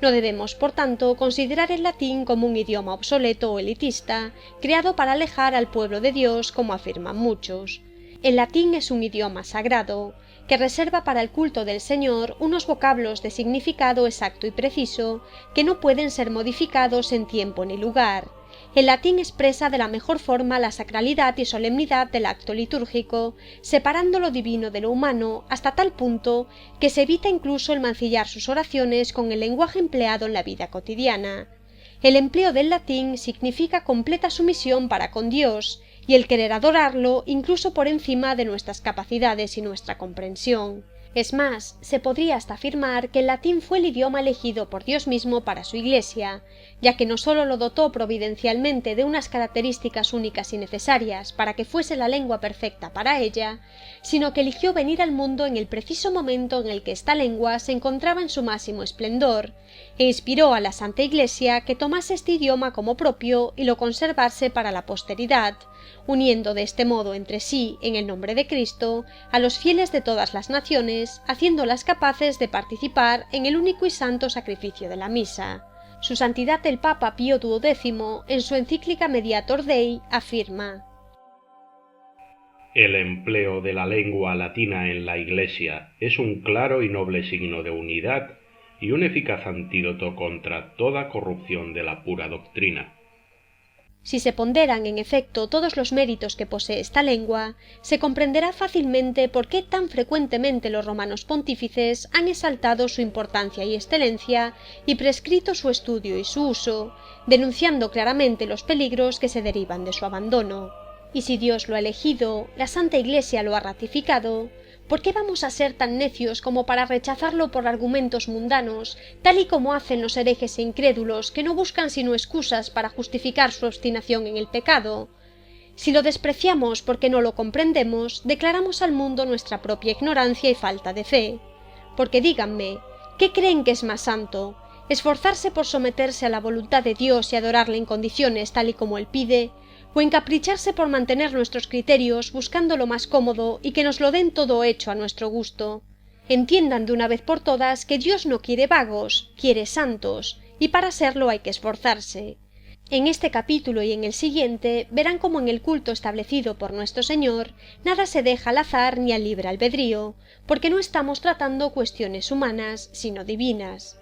No debemos, por tanto, considerar el latín como un idioma obsoleto o elitista, creado para alejar al pueblo de Dios, como afirman muchos. El latín es un idioma sagrado, que reserva para el culto del Señor unos vocablos de significado exacto y preciso, que no pueden ser modificados en tiempo ni lugar. El latín expresa de la mejor forma la sacralidad y solemnidad del acto litúrgico, separando lo divino de lo humano hasta tal punto que se evita incluso el mancillar sus oraciones con el lenguaje empleado en la vida cotidiana. El empleo del latín significa completa sumisión para con Dios y el querer adorarlo incluso por encima de nuestras capacidades y nuestra comprensión. Es más, se podría hasta afirmar que el latín fue el idioma elegido por Dios mismo para su Iglesia, ya que no sólo lo dotó providencialmente de unas características únicas y necesarias para que fuese la lengua perfecta para ella, sino que eligió venir al mundo en el preciso momento en el que esta lengua se encontraba en su máximo esplendor, e inspiró a la Santa Iglesia que tomase este idioma como propio y lo conservase para la posteridad, uniendo de este modo entre sí, en el nombre de Cristo, a los fieles de todas las naciones, haciéndolas capaces de participar en el único y santo sacrificio de la misa. Su Santidad el Papa Pío XII, en su encíclica Mediator Dei, afirma: El empleo de la lengua latina en la Iglesia es un claro y noble signo de unidad y un eficaz antídoto contra toda corrupción de la pura doctrina. Si se ponderan en efecto todos los méritos que posee esta lengua, se comprenderá fácilmente por qué tan frecuentemente los romanos pontífices han exaltado su importancia y excelencia y prescrito su estudio y su uso, denunciando claramente los peligros que se derivan de su abandono. Y si Dios lo ha elegido, la Santa Iglesia lo ha ratificado, ¿por qué vamos a ser tan necios como para rechazarlo por argumentos mundanos, tal y como hacen los herejes e incrédulos que no buscan sino excusas para justificar su obstinación en el pecado? Si lo despreciamos porque no lo comprendemos, declaramos al mundo nuestra propia ignorancia y falta de fe. Porque díganme, ¿qué creen que es más santo? ¿Esforzarse por someterse a la voluntad de Dios y adorarle en condiciones tal y como Él pide? ¿O encapricharse por mantener nuestros criterios buscando lo más cómodo y que nos lo den todo hecho a nuestro gusto? Entiendan de una vez por todas que Dios no quiere vagos, quiere santos, y para serlo hay que esforzarse. En este capítulo y en el siguiente verán cómo en el culto establecido por nuestro Señor nada se deja al azar ni al libre albedrío, porque no estamos tratando cuestiones humanas, sino divinas.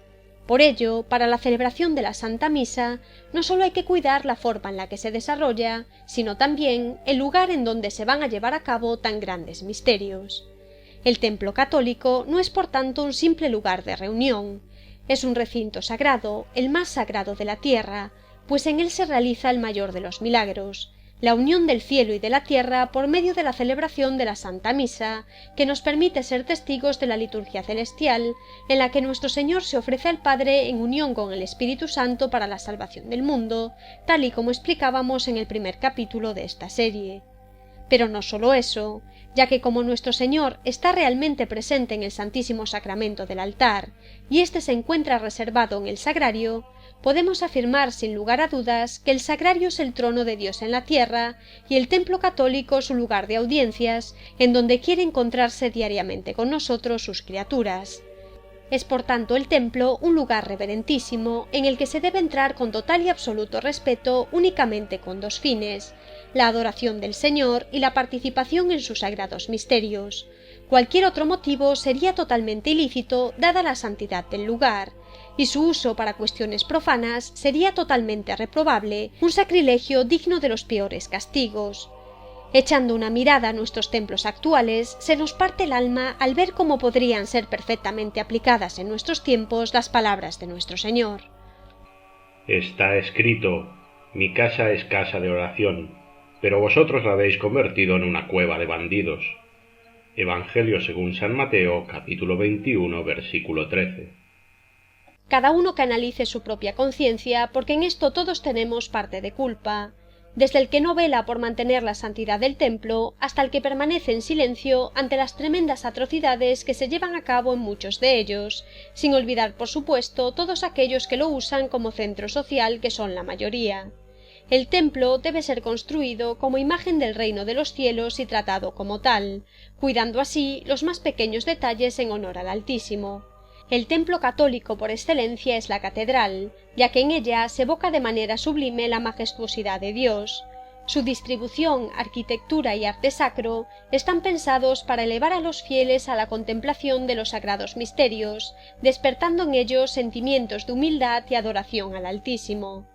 Por ello, para la celebración de la Santa Misa, no sólo hay que cuidar la forma en la que se desarrolla, sino también el lugar en donde se van a llevar a cabo tan grandes misterios. El templo católico no es por tanto un simple lugar de reunión, es un recinto sagrado, el más sagrado de la tierra, pues en él se realiza el mayor de los milagros, la unión del cielo y de la tierra por medio de la celebración de la Santa Misa, que nos permite ser testigos de la liturgia celestial, en la que nuestro Señor se ofrece al Padre en unión con el Espíritu Santo para la salvación del mundo, tal y como explicábamos en el primer capítulo de esta serie. Pero no solo eso, ya que como nuestro Señor está realmente presente en el Santísimo Sacramento del altar, y éste se encuentra reservado en el sagrario, podemos afirmar sin lugar a dudas que el sagrario es el trono de Dios en la tierra y el templo católico su lugar de audiencias, en donde quiere encontrarse diariamente con nosotros sus criaturas. Es por tanto el templo un lugar reverentísimo en el que se debe entrar con total y absoluto respeto únicamente con dos fines: la adoración del Señor y la participación en sus sagrados misterios. Cualquier otro motivo sería totalmente ilícito dada la santidad del lugar, y su uso para cuestiones profanas sería totalmente reprobable, un sacrilegio digno de los peores castigos. Echando una mirada a nuestros templos actuales, se nos parte el alma al ver cómo podrían ser perfectamente aplicadas en nuestros tiempos las palabras de nuestro Señor. Está escrito: mi casa es casa de oración, pero vosotros la habéis convertido en una cueva de bandidos. Evangelio según San Mateo, capítulo 21, versículo 13. Cada uno que analice su propia conciencia, porque en esto todos tenemos parte de culpa, desde el que no vela por mantener la santidad del templo hasta el que permanece en silencio ante las tremendas atrocidades que se llevan a cabo en muchos de ellos, sin olvidar por supuesto todos aquellos que lo usan como centro social, que son la mayoría. El templo debe ser construido como imagen del reino de los cielos y tratado como tal, cuidando así los más pequeños detalles en honor al Altísimo. El templo católico por excelencia es la catedral, ya que en ella se evoca de manera sublime la majestuosidad de Dios. Su distribución, arquitectura y arte sacro están pensados para elevar a los fieles a la contemplación de los sagrados misterios, despertando en ellos sentimientos de humildad y adoración al Altísimo.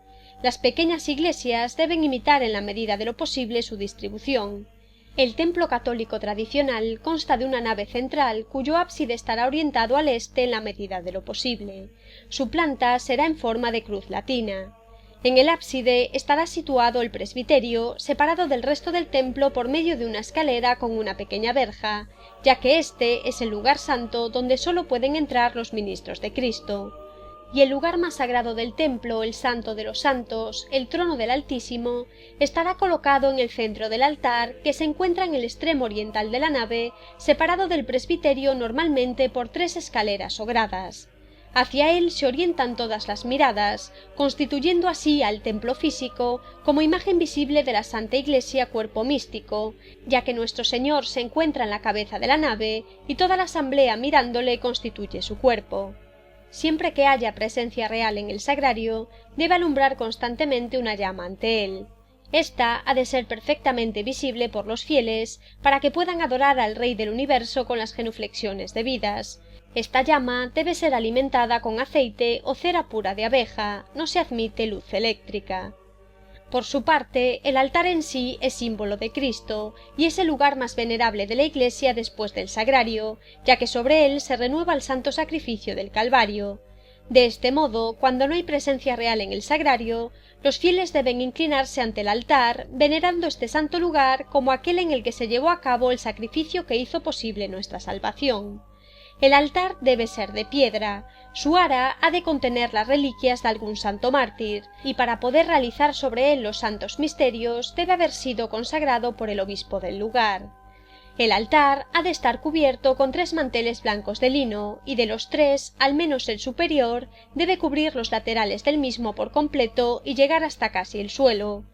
Las pequeñas iglesias deben imitar en la medida de lo posible su distribución. El templo católico tradicional consta de una nave central cuyo ábside estará orientado al este en la medida de lo posible. Su planta será en forma de cruz latina. En el ábside estará situado el presbiterio, separado del resto del templo por medio de una escalera con una pequeña verja, ya que este es el lugar santo donde sólo pueden entrar los ministros de Cristo. Y el lugar más sagrado del templo, el Santo de los Santos, el trono del Altísimo, estará colocado en el centro del altar, que se encuentra en el extremo oriental de la nave, separado del presbiterio normalmente por 3 escaleras o gradas. Hacia él se orientan todas las miradas, constituyendo así al templo físico como imagen visible de la Santa Iglesia cuerpo místico, ya que nuestro Señor se encuentra en la cabeza de la nave y toda la asamblea mirándole constituye su cuerpo. Siempre que haya presencia real en el sagrario, debe alumbrar constantemente una llama ante él. Esta ha de ser perfectamente visible por los fieles, para que puedan adorar al Rey del Universo con las genuflexiones debidas. Esta llama debe ser alimentada con aceite o cera pura de abeja, no se admite luz eléctrica. Por su parte, el altar en sí es símbolo de Cristo y es el lugar más venerable de la Iglesia después del sagrario, ya que sobre él se renueva el santo sacrificio del Calvario. De este modo, cuando no hay presencia real en el sagrario, los fieles deben inclinarse ante el altar, venerando este santo lugar como aquel en el que se llevó a cabo el sacrificio que hizo posible nuestra salvación. El altar debe ser de piedra, su ara ha de contener las reliquias de algún santo mártir, y para poder realizar sobre él los santos misterios debe haber sido consagrado por el obispo del lugar. El altar ha de estar cubierto con 3 manteles blancos de lino, y de los 3, al menos el superior, debe cubrir los laterales del mismo por completo y llegar hasta casi el suelo.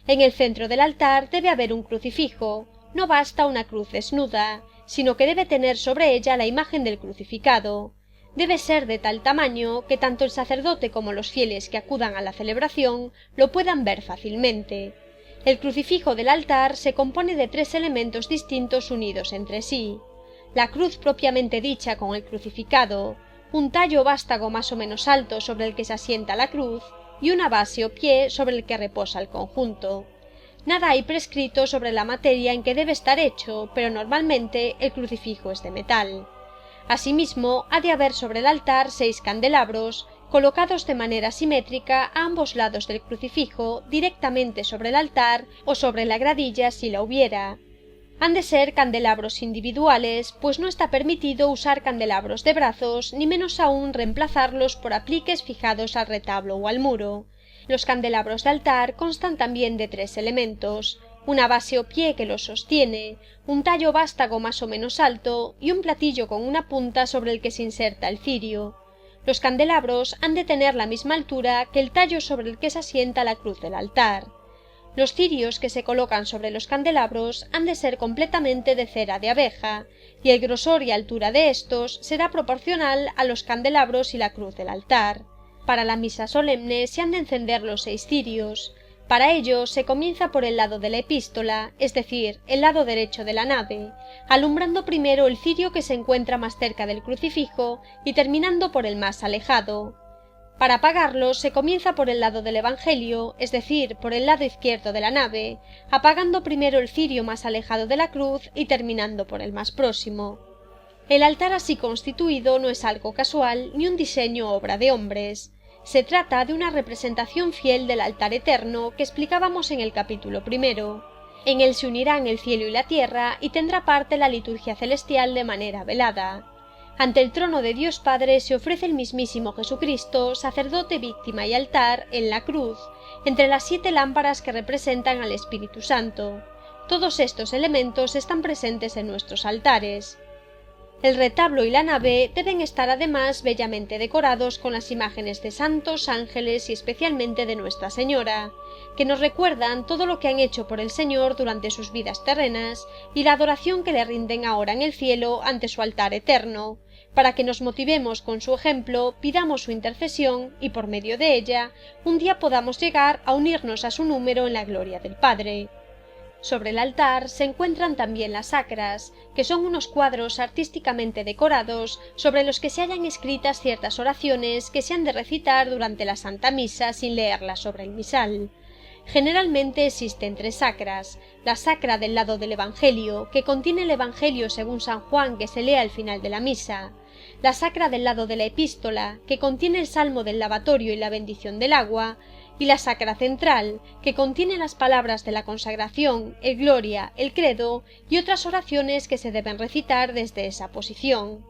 En el centro del altar debe haber un crucifijo, no basta una cruz desnuda, sino que debe tener sobre ella la imagen del crucificado. Debe ser de tal tamaño que tanto el sacerdote como los fieles que acudan a la celebración lo puedan ver fácilmente. El crucifijo del altar se compone de 3 elementos distintos unidos entre sí: la cruz propiamente dicha con el crucificado, un tallo vástago más o menos alto sobre el que se asienta la cruz y una base o pie sobre el que reposa el conjunto. Nada hay prescrito sobre la materia en que debe estar hecho, pero normalmente el crucifijo es de metal. Asimismo, ha de haber sobre el altar 6 candelabros, colocados de manera simétrica a ambos lados del crucifijo, directamente sobre el altar o sobre la gradilla si la hubiera. Han de ser candelabros individuales, pues no está permitido usar candelabros de brazos, ni menos aún reemplazarlos por apliques fijados al retablo o al muro. Los candelabros de altar constan también de 3 elementos: una base o pie que los sostiene, un tallo vástago más o menos alto y un platillo con una punta sobre el que se inserta el cirio. Los candelabros han de tener la misma altura que el tallo sobre el que se asienta la cruz del altar. Los cirios que se colocan sobre los candelabros han de ser completamente de cera de abeja, y el grosor y altura de estos será proporcional a los candelabros y la cruz del altar. Para la misa solemne se han de encender los 6 cirios. Para ello se comienza por el lado de la epístola, es decir, el lado derecho de la nave, alumbrando primero el cirio que se encuentra más cerca del crucifijo y terminando por el más alejado. Para apagarlos se comienza por el lado del Evangelio, es decir, por el lado izquierdo de la nave, apagando primero el cirio más alejado de la cruz y terminando por el más próximo. El altar así constituido no es algo casual ni un diseño obra de hombres. Se trata de una representación fiel del altar eterno que explicábamos en el capítulo 1. En él se unirán el cielo y la tierra y tendrá parte la liturgia celestial de manera velada. Ante el trono de Dios Padre se ofrece el mismísimo Jesucristo, sacerdote, víctima y altar, en la cruz, entre las 7 lámparas que representan al Espíritu Santo. Todos estos elementos están presentes en nuestros altares. El retablo y la nave deben estar además bellamente decorados con las imágenes de santos, ángeles y especialmente de Nuestra Señora, que nos recuerdan todo lo que han hecho por el Señor durante sus vidas terrenas y la adoración que le rinden ahora en el cielo ante su altar eterno, para que nos motivemos con su ejemplo, pidamos su intercesión y por medio de ella, un día podamos llegar a unirnos a su número en la gloria del Padre. Sobre el altar se encuentran también las sacras, que son unos cuadros artísticamente decorados sobre los que se hallan escritas ciertas oraciones que se han de recitar durante la Santa Misa sin leerlas sobre el misal. Generalmente existen 3 sacras: la sacra del lado del Evangelio, que contiene el Evangelio según San Juan que se lee al final de la misa, la sacra del lado de la epístola, que contiene el salmo del lavatorio y la bendición del agua, y la sacra central, que contiene las palabras de la consagración, el gloria, el credo y otras oraciones que se deben recitar desde esa posición.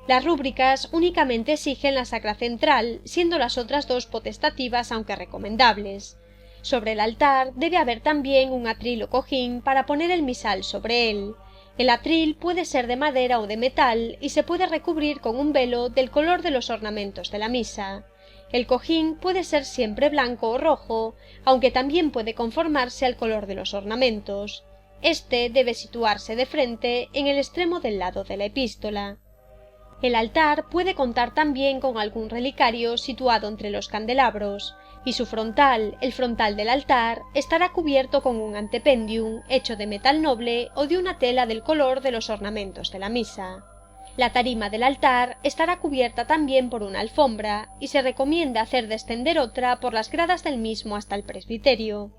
Las rúbricas únicamente exigen la sacra central, siendo las otras 2 potestativas aunque recomendables. Sobre el altar debe haber también un atril o cojín para poner el misal sobre él. El atril puede ser de madera o de metal y se puede recubrir con un velo del color de los ornamentos de la misa. El cojín puede ser siempre blanco o rojo, aunque también puede conformarse al color de los ornamentos. Este debe situarse de frente en el extremo del lado de la epístola. El altar puede contar también con algún relicario situado entre los candelabros, y su frontal, el frontal del altar, estará cubierto con un antependium hecho de metal noble o de una tela del color de los ornamentos de la misa. La tarima del altar estará cubierta también por una alfombra, y se recomienda hacer descender otra por las gradas del mismo hasta el presbiterio.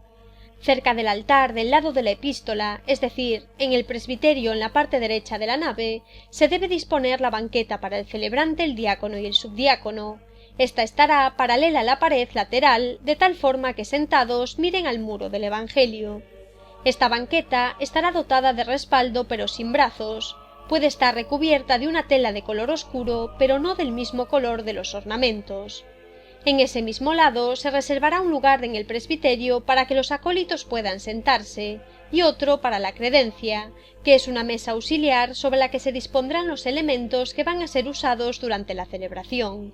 Cerca del altar del lado de la epístola, es decir, en el presbiterio en la parte derecha de la nave, se debe disponer la banqueta para el celebrante, el diácono y el subdiácono. Esta estará paralela a la pared lateral, de tal forma que sentados miren al muro del Evangelio. Esta banqueta estará dotada de respaldo pero sin brazos. Puede estar recubierta de una tela de color oscuro, pero no del mismo color de los ornamentos. En ese mismo lado se reservará un lugar en el presbiterio para que los acólitos puedan sentarse, y otro para la credencia, que es una mesa auxiliar sobre la que se dispondrán los elementos que van a ser usados durante la celebración.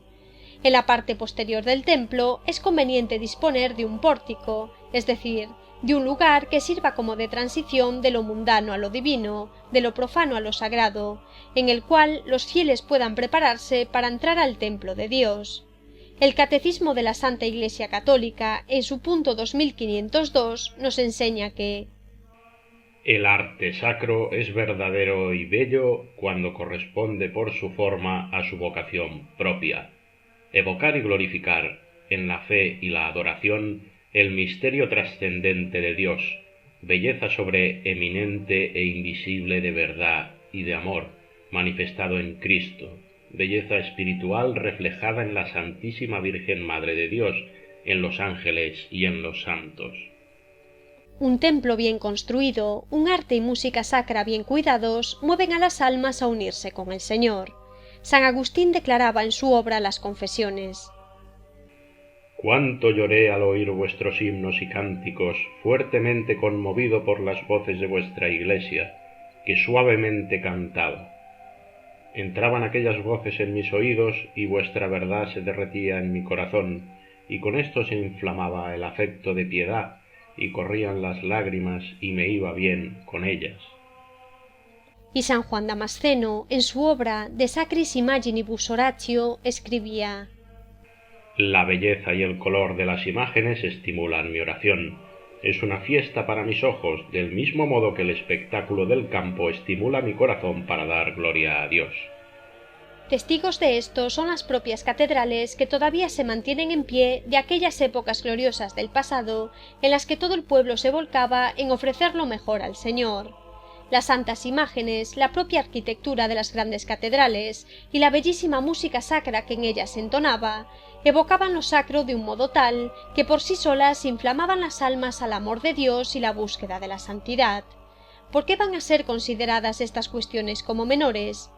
En la parte posterior del templo es conveniente disponer de un pórtico, es decir, de un lugar que sirva como de transición de lo mundano a lo divino, de lo profano a lo sagrado, en el cual los fieles puedan prepararse para entrar al templo de Dios. El Catecismo de la Santa Iglesia Católica, en su punto 2502, nos enseña que el arte sacro es verdadero y bello cuando corresponde por su forma a su vocación propia. Evocar y glorificar, en la fe y la adoración, el misterio trascendente de Dios, belleza sobreeminente e invisible de verdad y de amor, manifestado en Cristo, belleza espiritual reflejada en la Santísima Virgen Madre de Dios, en los ángeles y en los santos. Un templo bien construido, un arte y música sacra bien cuidados, mueven a las almas a unirse con el Señor. San Agustín declaraba en su obra Las Confesiones: «Cuánto lloré al oír vuestros himnos y cánticos, fuertemente conmovido por las voces de vuestra Iglesia, que suavemente cantaba. Entraban aquellas voces en mis oídos y vuestra verdad se derretía en mi corazón, y con esto se inflamaba el afecto de piedad, y corrían las lágrimas y me iba bien con ellas». Y San Juan Damasceno, en su obra De Sacris Imaginibus Oratio, escribía: «La belleza y el color de las imágenes estimulan mi oración. Es una fiesta para mis ojos, del mismo modo que el espectáculo del campo estimula mi corazón para dar gloria a Dios». Testigos de esto son las propias catedrales que todavía se mantienen en pie de aquellas épocas gloriosas del pasado, en las que todo el pueblo se volcaba en ofrecer lo mejor al Señor. Las santas imágenes, la propia arquitectura de las grandes catedrales y la bellísima música sacra que en ellas se entonaba, evocaban lo sacro de un modo tal que por sí solas inflamaban las almas al amor de Dios y la búsqueda de la santidad. ¿Por qué van a ser consideradas estas cuestiones como menores?